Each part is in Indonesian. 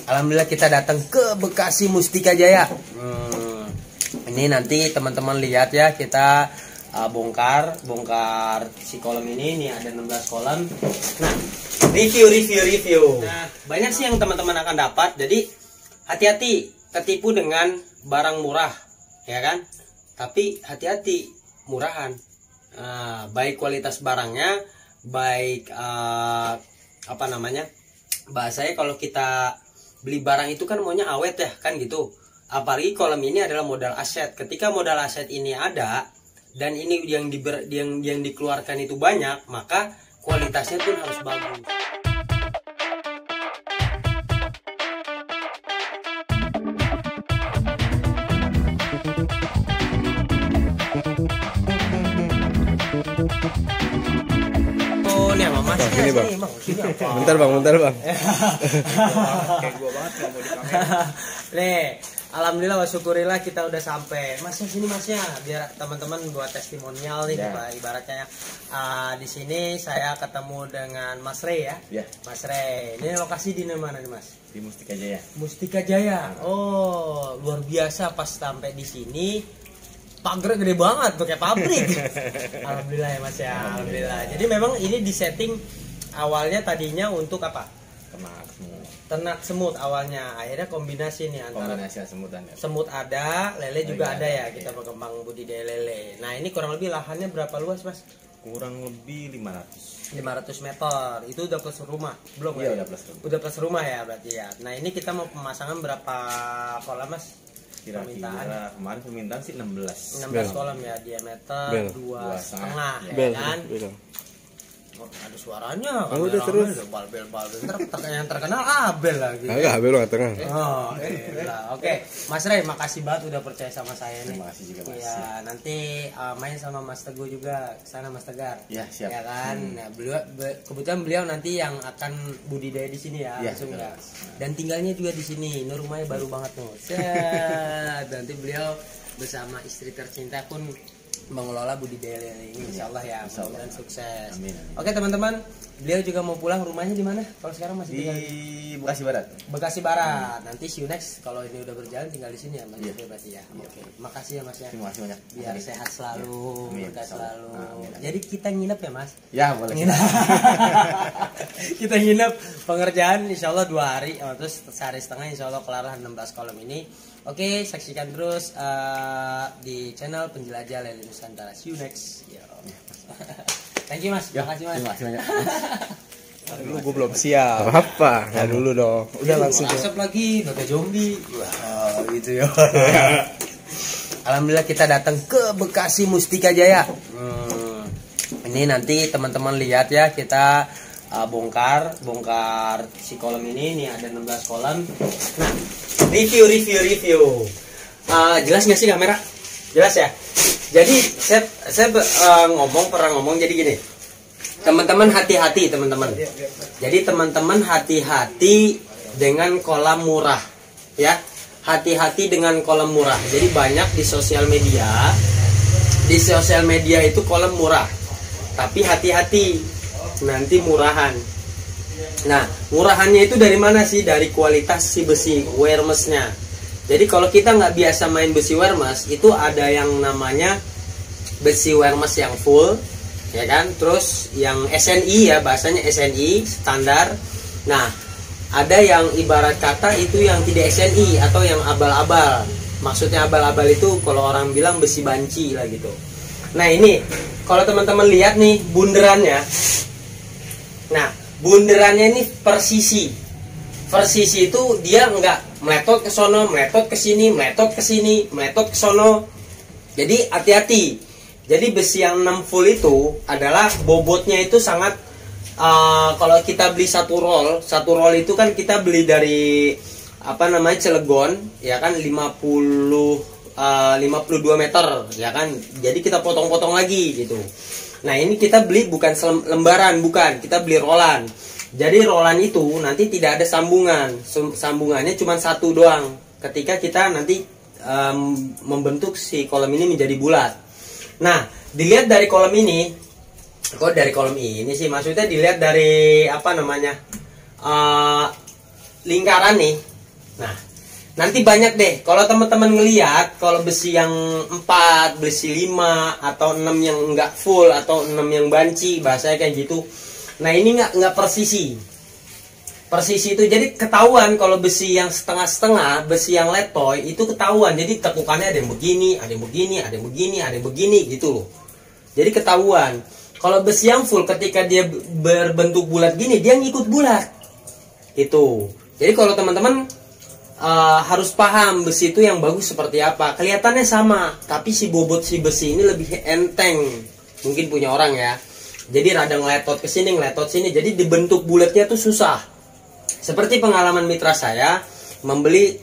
Alhamdulillah kita datang ke Bekasi Mustika Jaya. Ini nanti teman-teman lihat ya, kita bongkar si kolam ini. Ini ada 16 kolam. Nah, review. Nah, banyak sih yang teman-teman akan dapat. Jadi hati-hati ketipu dengan barang murah, ya kan? Tapi hati-hati murahan. Baik kualitas barangnya, baik bahasanya kalau kita beli barang itu kan maunya awet ya kan gitu. Apalagi kolam ini adalah modal aset. Ketika modal aset ini ada dan ini yang dikeluarkan itu banyak, maka kualitasnya pun harus bagus. Nih sama Mas. Sini bang. Bentar bang. Kayak gua banget nggak mau di kamera. Nih, alhamdulillah wa syukurillah kita udah sampai. Masnya sini Masnya, biar teman-teman buat testimonial nih, ibaratnya. Di sini saya ketemu dengan Mas Rey ya. Mas Rey. Ini lokasi di mana nih Mas? Di Mustika Jaya. Mustika Jaya. Oh, luar biasa pas sampai di sini. Pagernya gede banget tuh kayak pabrik. Alhamdulillah ya Mas ya. Alhamdulillah. Jadi memang ini disetting awalnya tadinya untuk apa? Ternak semut awalnya. Akhirnya kombinasi nih antara semut ada, lele juga ada ya. Kita berkembang budidaya lele. Nah, ini kurang lebih lahannya berapa luas, Mas? Kurang lebih 500 meter. Itu udah plus rumah? Belum ya? Iya, udah plus rumah ya berarti ya. Nah, ini kita mau pemasangan berapa kolam, Mas? Kira-kira kemarin permintaan sih 16 kolam ya, diameter 2,5 ya kan. Oh, ada suaranya. Oh, udah terus. Bal-bel. Yang terkenal Abel lagi. Enggak, Abel enggak terkenal. Oh, Oke. Mas Rey, makasih banget udah percaya sama saya nih. Terima kasih juga Mas. Ya, nanti main sama Mas Teguh juga sana Mas Tegar. Ya, siap. Ya kan. Nah, kebetulan beliau nanti yang akan budidaya di sini ya, langsung ya. Dan tinggalnya juga di sini. Ini rumahnya baru banget tuh. Nanti beliau bersama istri tercinta pun mengelola budidaya lele ini, insyaallah ya, mudah-mudahan sukses. Amin. Oke teman-teman, beliau juga mau pulang, rumahnya di mana? Kalau sekarang masih tinggal di Bekasi Barat. Bekasi Barat. Nanti see you next. Kalau ini udah berjalan tinggal di sini ya, Mas. Berarti ya. Oke. Makasih ya Mas ya. Terima kasih banyak. Biar sehat selalu, berkah selalu. Amin. Jadi kita nginep ya Mas? Ya boleh. Kita nginep pengerjaan insyaallah 2 hari, terus sehari setengah insyaallah kelar 16 kolam ini. Oke, saksikan terus di channel Penjelajah Lele Nusantara. See you next. Thank you Mas. Makasih Mas. Terima kasih banyak. Dulu gue belum siap. Apa? Nah dulu dong. Udah langsung. WhatsApp lagi, udah zombie. Wah, gitu ya. Alhamdulillah kita datang ke Bekasi Mustika Jaya. Ini nanti teman-teman lihat ya, kita bongkar si kolam ini. Ini ada 16 kolam. Nah, review. Jelas nggak sih kamera? Jelas ya. Jadi saya pernah ngomong jadi gini. Teman-teman hati-hati teman-teman. Jadi teman-teman hati-hati dengan kolam murah ya. Hati-hati dengan kolam murah. Jadi banyak di sosial media. Di sosial media itu kolam murah. Tapi hati-hati nanti murahan. Nah, murahannya itu dari mana sih? Dari kualitas si besi wermesnya. Jadi kalau kita nggak biasa main besi wermes, itu ada yang namanya besi wermes yang full, ya kan? Terus yang SNI ya, bahasanya SNI standar. Nah, ada yang ibarat kata itu yang tidak SNI atau yang abal-abal. Maksudnya abal-abal itu kalau orang bilang besi banci lah gitu. Nah ini kalau teman-teman lihat nih bunderannya. Nah bunderannya ini persisi. Persisi itu dia nggak meletot ke sono, meletot ke sini, meletot ke sini, meletot ke sono. Jadi hati-hati. Jadi besi yang 6 full itu adalah bobotnya itu sangat kalau kita beli satu roll itu kan kita beli dari Cilegon ya kan 52 meter ya kan. Jadi kita potong-potong lagi gitu. Nah, ini kita beli bukan lembaran, bukan, kita beli rollan. Jadi rollan itu nanti tidak ada sambungan. Sambungannya cuma satu doang. Ketika kita nanti membentuk si kolam ini menjadi bulat. Nah, dilihat dari kolam ini. Kok dari kolam ini sih? Maksudnya dilihat dari lingkaran nih. Nah, nanti banyak deh kalau teman-teman ngelihat kalau besi yang 4, besi 5 atau 6 yang enggak full atau 6 yang banci, bahasanya kayak gitu. Nah, ini enggak persisi. Persisi itu jadi ketahuan kalau besi yang setengah-setengah, besi yang letoy itu ketahuan. Jadi tekukannya ada yang begini, ada yang begini, ada yang begini, ada yang begini gitu loh. Jadi ketahuan. Kalau besi yang full ketika dia berbentuk bulat gini, dia ngikut bulat. Itu. Jadi kalau teman-teman harus paham besi itu yang bagus seperti apa. Kelihatannya sama, tapi si bobot si besi ini lebih enteng. Mungkin punya orang ya. Jadi radang ngeletot ke sini, ngeletot sini. Jadi dibentuk bulatnya tuh susah. Seperti pengalaman mitra saya membeli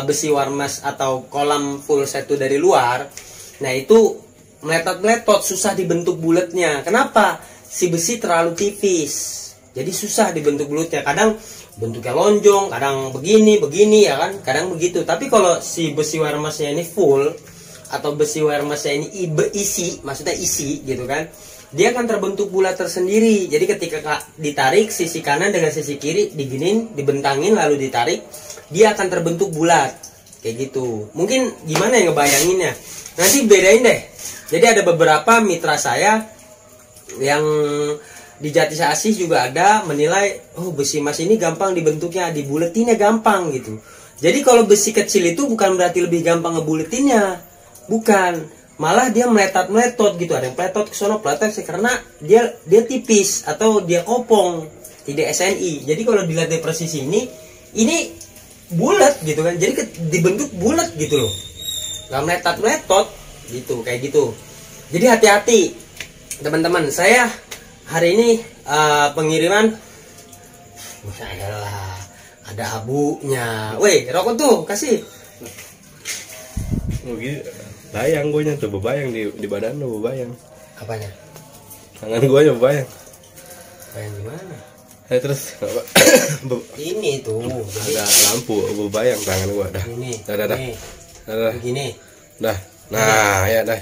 besi warmas atau kolam full set dari luar. Nah, itu meletot-meletot, susah dibentuk bulatnya. Kenapa? Si besi terlalu tipis. Jadi susah dibentuk bulatnya. Kadang bentuknya lonjong, kadang begini ya kan, kadang begitu. Tapi kalau si besi warmasnya ini full atau besi warmasnya ini isi, maksudnya isi gitu kan, dia akan terbentuk bulat tersendiri. Jadi ketika ditarik sisi kanan dengan sisi kiri diginin, dibentangin lalu ditarik, dia akan terbentuk bulat kayak gitu. Mungkin gimana ya ngebayanginnya? Nanti bedain deh. Jadi ada beberapa mitra saya yang di Jati Asih juga ada menilai, oh besi emas ini gampang dibentuknya, dibuletinnya gampang gitu. Jadi kalau besi kecil itu bukan berarti lebih gampang ngebuletinnya, bukan. Malah dia meletot gitu, ada yang peletot ke sono, peletot karena dia tipis atau dia kopong, tidak SNI. Jadi kalau dilihat dari persisi ini bulat gitu kan, jadi dibentuk bulat gitu loh, nggak meletot gitu, kayak gitu. Jadi hati-hati teman-teman. Saya hari ini pengiriman ada abunya. Weh, rokok tuh kasih. Oh gitu. Bayang gue nya tuh, bebayang di badan lo, bebayang. Apanya? Tangan gue nya bebayang. Bayang gimana? Terus apa? Ini tuh ada lampu bebayang tangan gue dah. Ini. Dah. Begini. Dah. Nah, ya dah.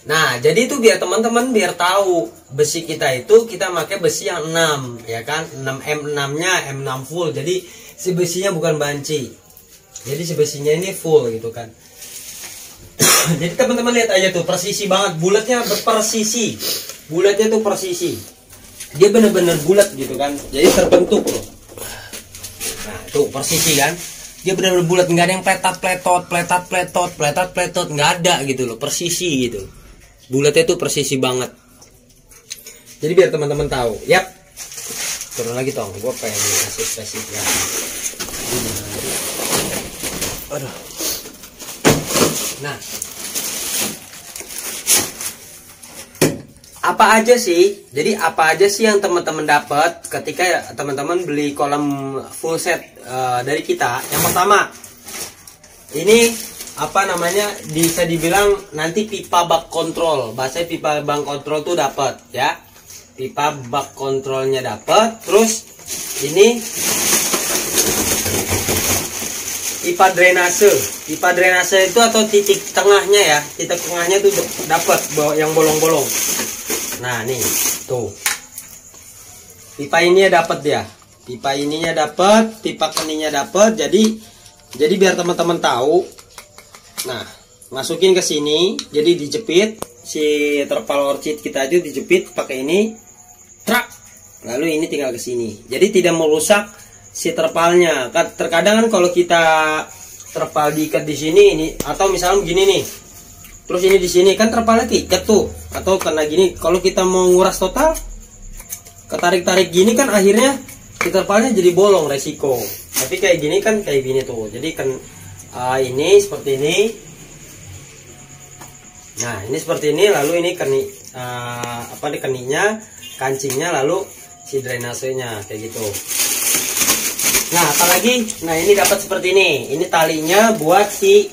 Nah, jadi itu biar teman-teman biar tahu besi kita itu kita pakai besi yang 6, ya kan? 6 M6-nya M6 full. Jadi si besinya bukan banci. Jadi si besinya ini full gitu kan. Jadi teman-teman lihat aja tuh, persisi banget, bulatnya berpersisi. Bulatnya tuh persisi. Dia bener-bener bulat gitu kan. Jadi terbentuk loh. Nah, tuh persisi kan. Dia bener-bener bulat, nggak ada yang pletot, nggak ada gitu loh, persisi gitu. Bulatnya tuh persisi banget. Jadi biar teman-teman tahu. Yap. Turun lagi tong, gue pengen kasih spesifik. Aduh. Nah, apa aja sih? Jadi apa aja sih yang teman-teman dapat ketika teman-teman beli kolam full set dari kita? Yang pertama, ini apa namanya? Bisa dibilang nanti pipa bak kontrol. Bahasa pipa bak kontrol tuh dapat ya. Pipa bak kontrolnya dapat. Terus ini pipa drainase. Pipa drainase itu atau titik tengahnya ya, titik tengahnya tuh dapat yang bolong-bolong. Nah nih tuh, pipa ininya dapat ya, pipa ininya dapat, pipa keningnya dapat. Jadi biar teman-teman tahu. Nah, masukin ke sini, jadi dijepit si terpal orchid kita itu dijepit pakai ini, trak. Lalu ini tinggal ke sini. Jadi tidak merusak si terpalnya. Terkadang kan kalau kita terpal diikat di sini ini, atau misalnya begini nih, terus ini di sini kan terpalnya keikat tuh, atau kena gini. Kalau kita mau nguras total, ketarik-tarik gini kan akhirnya si terpalnya jadi bolong, resiko. Tapi kayak gini kan kayak gini tuh. Jadi kan ini seperti ini. Nah ini seperti ini, lalu ini keninya, kancingnya, lalu si drainasenya kayak gitu. Nah apalagi, nah ini dapat seperti ini. Ini talinya buat si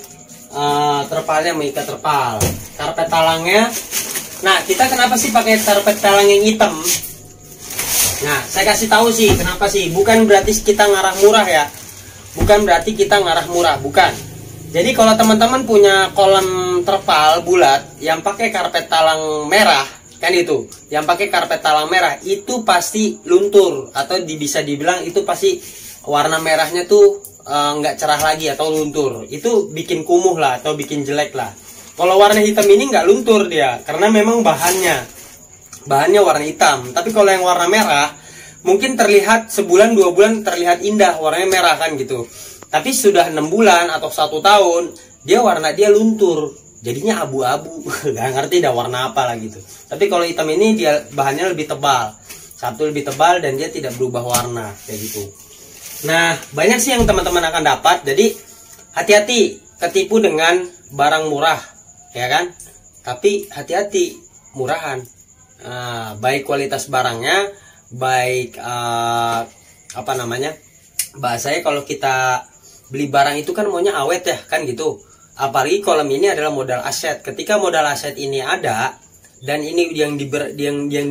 terpalnya, mengikat terpal. Karpet talangnya. Nah kita kenapa sih pakai karpet talang yang hitam? Nah saya kasih tahu sih kenapa sih. Bukan berarti kita ngarah murah ya. Bukan berarti kita ngarah murah, bukan. Jadi kalau teman-teman punya kolam terpal bulat yang pakai karpet talang merah, kan itu, yang pakai karpet talang merah itu pasti luntur, atau bisa dibilang itu pasti warna merahnya tuh nggak cerah lagi atau luntur, itu bikin kumuh lah atau bikin jelek lah. Kalau warna hitam ini nggak luntur dia, karena memang bahannya warna hitam. Tapi kalau yang warna merah, mungkin terlihat sebulan 2 bulan terlihat indah warnanya merah kan gitu. Tapi sudah 6 bulan atau 1 tahun, warna dia luntur, jadinya abu-abu, nggak ngerti dah warna apa lah gitu. Tapi kalau hitam ini dia bahannya lebih tebal, lebih tebal dan dia tidak berubah warna kayak gitu. Nah, banyak sih yang teman-teman akan dapat. Jadi hati-hati ketipu dengan barang murah, ya kan? Tapi hati-hati murahan. Baik kualitas barangnya, baik bahasanya kalau kita beli barang itu kan maunya awet ya kan gitu. Apalagi kolam ini adalah modal aset. Ketika modal aset ini ada dan ini yang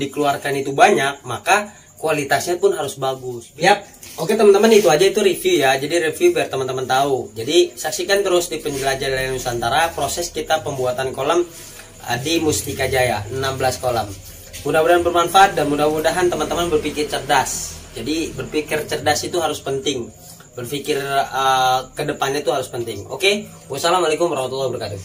dikeluarkan itu banyak, maka kualitasnya pun harus bagus. Yap. Oke teman-teman, itu aja itu review ya. Jadi review biar teman-teman tahu. Jadi saksikan terus di Penjelajah Layan Nusantara proses kita pembuatan kolam di Mustika Jaya 16 kolam. Mudah-mudahan bermanfaat dan mudah-mudahan teman-teman berpikir cerdas. Jadi berpikir cerdas itu harus penting. Berpikir ke depannya itu harus penting. Oke. Wassalamualaikum warahmatullahi wabarakatuh.